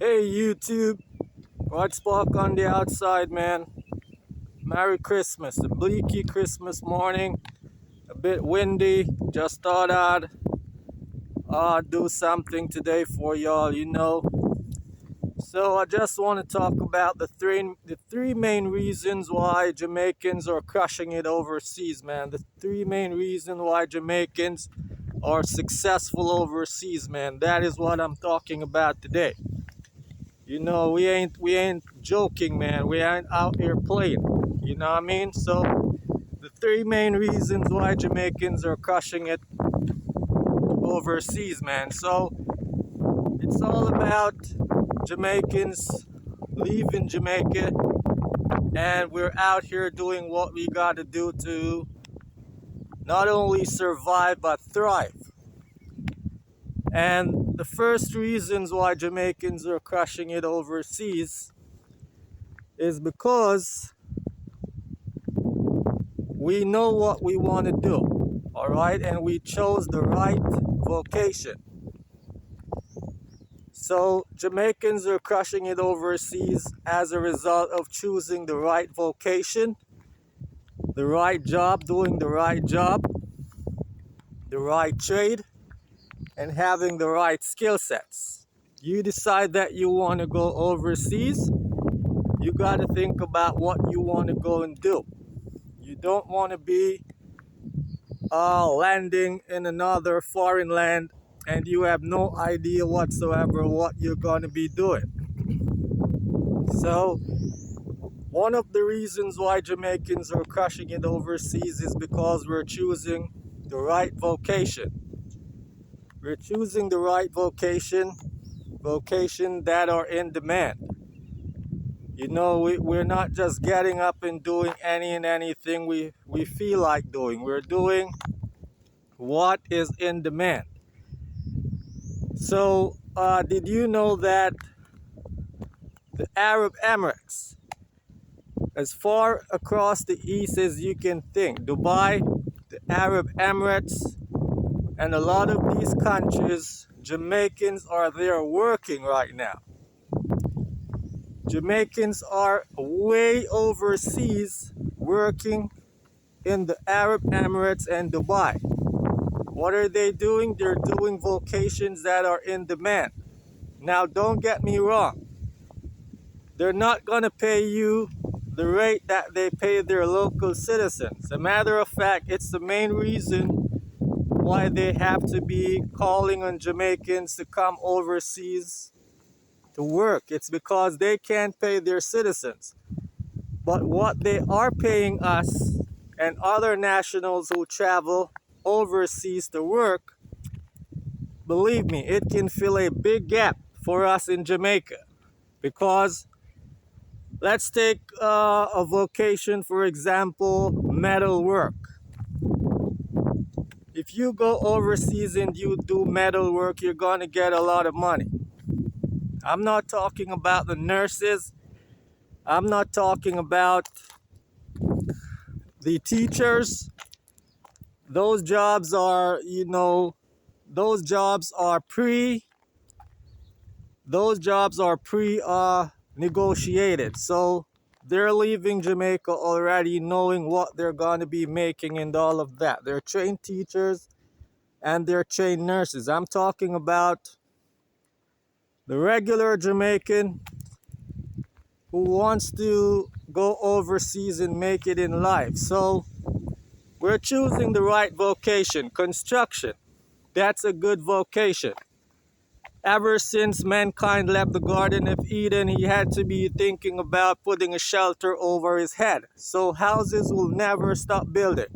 Hey YouTube, what's spark on the outside, man? Merry Christmas, a bleaky Christmas morning, a bit windy. Just thought I'd do something today for y'all. So I just want to talk about the three main reasons why Jamaicans are crushing it overseas, man. The three main reasons why Jamaicans are successful overseas, man. That is what I'm talking about today. We ain't joking, man. We ain't out here playing. You know what I mean? So the three main reasons why Jamaicans are crushing it overseas, man. So it's all about Jamaicans leaving Jamaica, and we're out here doing what we gotta do to not only survive but thrive. And the first reasons why Jamaicans are crushing it overseas is because we know what we want to do, all right, and we chose the right vocation. So Jamaicans are crushing it overseas as a result of choosing the right vocation, the right job, doing the right job, the right trade, and having the right skill sets. You decide that you want to go overseas, you got to think about what you want to go and do. You don't want to be landing in another foreign land and you have no idea whatsoever what you're going to be doing. So one of the reasons why Jamaicans are crushing it overseas is because we're choosing the right vocation. We're choosing the right vocation that are in demand. We're not just getting up and doing any and anything we feel like doing. We're doing what is in demand. So, did you know that the Arab Emirates, as far across the east as you can think, Dubai, the Arab Emirates, and a lot of these countries, Jamaicans are there working right now. Jamaicans are way overseas working in the Arab Emirates and Dubai. What are they doing? They're doing vocations that are in demand. Now, don't get me wrong. They're not going to pay you the rate that they pay their local citizens. As a matter of fact, it's the main reason why they have to be calling on Jamaicans to come overseas to work. It's because they can't pay their citizens. But what they are paying us and other nationals who travel overseas to work, believe me, it can fill a big gap for us in Jamaica. Because let's take a vocation, for example, metal work. If you go overseas and you do metal work, you're going to get a lot of money. I'm not talking about the nurses. I'm not talking about the teachers. Those jobs are, pre negotiated. So they're leaving Jamaica already knowing what they're going to be making and all of that. They're trained teachers and they're trained nurses. I'm talking about the regular Jamaican who wants to go overseas and make it in life. So we're choosing the right vocation. Construction, that's a good vocation. Ever since mankind left the Garden of Eden, he had to be thinking about putting a shelter over his head. So houses will never stop building.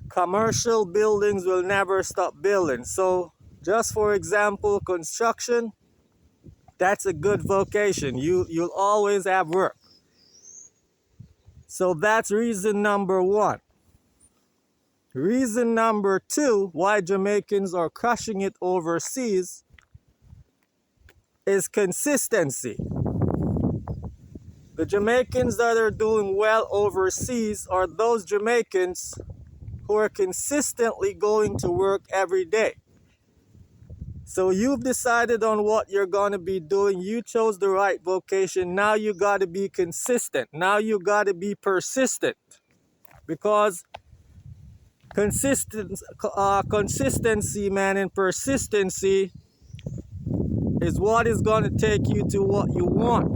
Commercial buildings will never stop building. So just for example, construction, that's a good vocation. You'll always have work. So that's reason number one. Reason number two why Jamaicans are crushing it overseas is consistency. The Jamaicans that are doing well overseas are those Jamaicans who are consistently going to work every day. So you've decided on what you're going to be doing. You chose the right vocation. Now you got to be consistent. Now you got to be persistent, because consistency, man, and persistency is what is going to take you to what you want.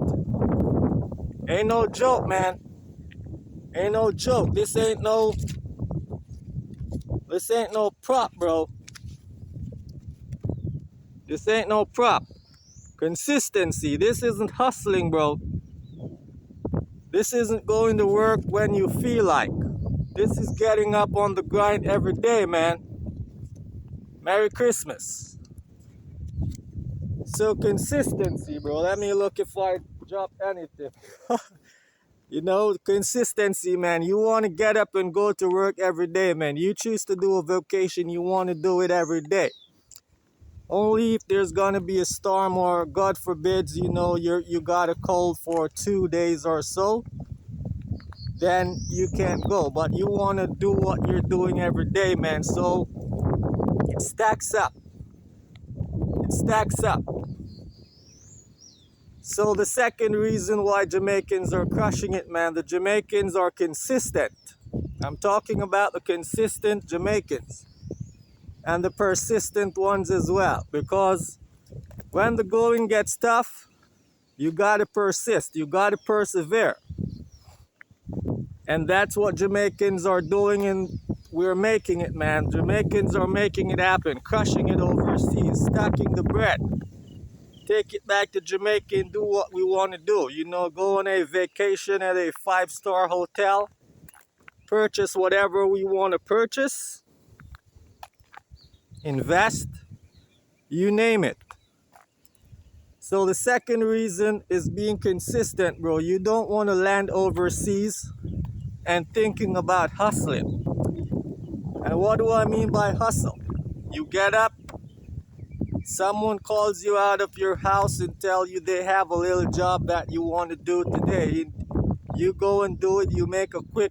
Ain't no joke, man. Ain't no joke. This ain't no prop, bro. This ain't no prop. Consistency. This isn't hustling, bro. This isn't going to work when you feel like. This is getting up on the grind every day, man. Merry Christmas. So consistency, bro. Let me look if I drop anything. You know, consistency, man. You want to get up and go to work every day, man. You choose to do a vocation, you want to do it every day. Only if there's gonna be a storm, or God forbids, you know, you got a cold for 2 days or so, then you can't go. But you want to do what you're doing every day, man. So it stacks up. It stacks up. So the second reason why Jamaicans are crushing it, man, the Jamaicans are consistent. I'm talking about the consistent Jamaicans and the persistent ones as well. Because when the going gets tough, you gotta persist, you gotta persevere. And that's what Jamaicans are doing, and we're making it, man. Jamaicans are making it happen, crushing it overseas, stacking the bread. Take it back to Jamaica and do what we want to do. You know, go on a vacation at a 5-star hotel, purchase whatever we want to purchase, invest, you name it. So the second reason is being consistent, bro. You don't want to land overseas and thinking about hustling. And what do I mean by hustle? You get up, someone calls you out of your house and tell you they have a little job that you want to do today. You go and do it, you make a quick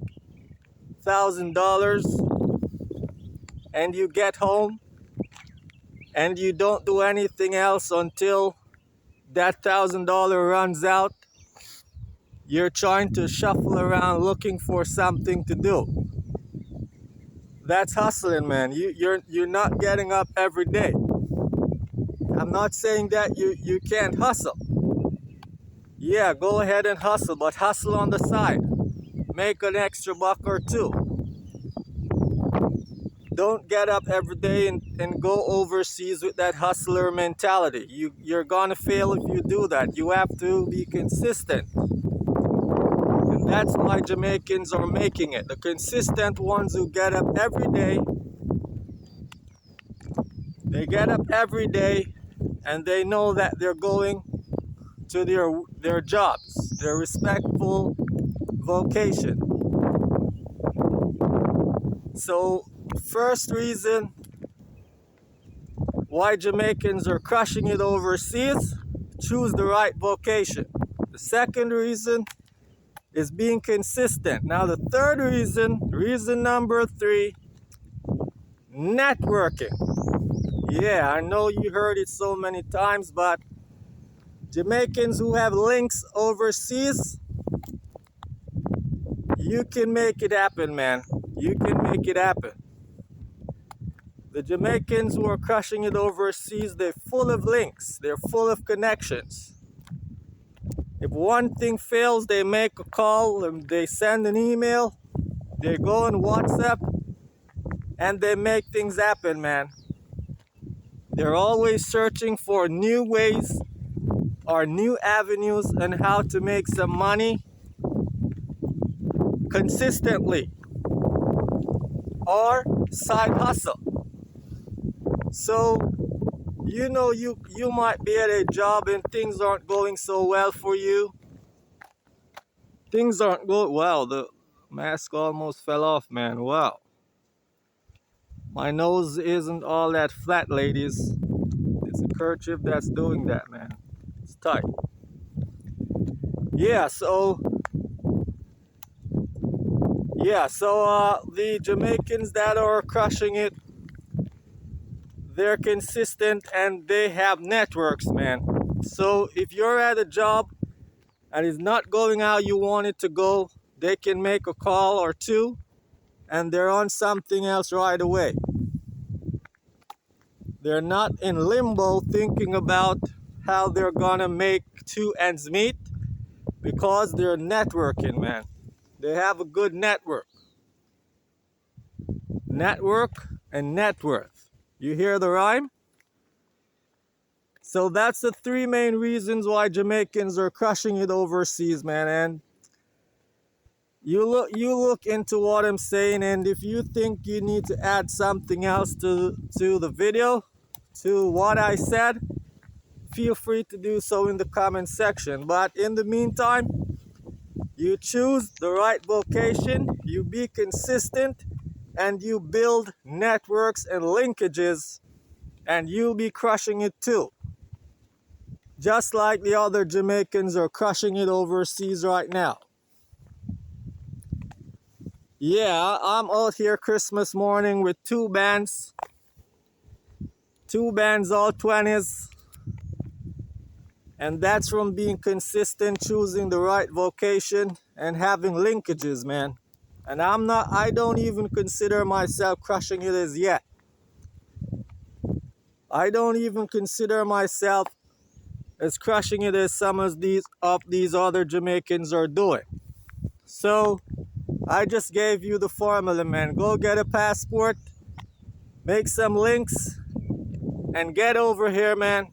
$1,000, and you get home and you don't do anything else until that $1,000 runs out. You're trying to shuffle around looking for something to do. That's hustling, man. You're not getting up every day. I'm not saying that you can't hustle. Yeah, go ahead and hustle, but hustle on the side. Make an extra buck or two. Don't get up every day and go overseas with that hustler mentality. You're gonna fail if you do that. You have to be consistent. And that's why Jamaicans are making it. The consistent ones who get up every day. They get up every day and they know that they're going to their jobs, their respectful vocation. So, first reason why Jamaicans are crushing it overseas, choose the right vocation. The second reason is being consistent. Now the third reason number 3, networking. Yeah, I know you heard it so many times, but Jamaicans who have links overseas, you can make it happen, man. You can make it happen. The Jamaicans who are crushing it overseas, they're full of links. They're full of connections. If one thing fails, they make a call, and they send an email, they go on WhatsApp, and they make things happen, man. They're always searching for new ways or new avenues on how to make some money consistently, or side hustle. So, you know, you might be at a job and things aren't going so well for you. Things aren't going well. The mask almost fell off, man. Wow. My nose isn't all that flat, ladies. It's a kerchief that's doing that, man. It's tight. Yeah, so the Jamaicans that are crushing it, they're consistent and they have networks, man. So if you're at a job and it's not going how you want it to go, they can make a call or two and they're on something else right away. They're not in limbo thinking about how they're gonna make two ends meet because they're networking, man. They have a good network. Network and net worth. You hear the rhyme? So that's the three main reasons why Jamaicans are crushing it overseas, man. And you look into what I'm saying, and if you think you need to add something else to the video, to what I said, feel free to do so in the comment section. But in the meantime, you choose the right vocation, you be consistent, and you build networks and linkages, and you'll be crushing it too. Just like the other Jamaicans are crushing it overseas right now. Yeah, I'm out here Christmas morning with two bands, all 20s. And that's from being consistent, choosing the right vocation, and having linkages, man. And I don't even consider myself crushing it as yet. I don't even consider myself as crushing it as some of these other Jamaicans are doing. So I just gave you the formula, man. Go get a passport, make some links, and get over here, man.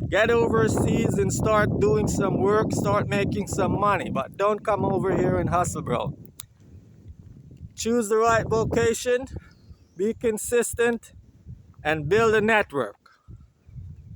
Get overseas and start doing some work, start making some money. But don't come over here and hustle, bro. Choose the right vocation, be consistent, and build a network.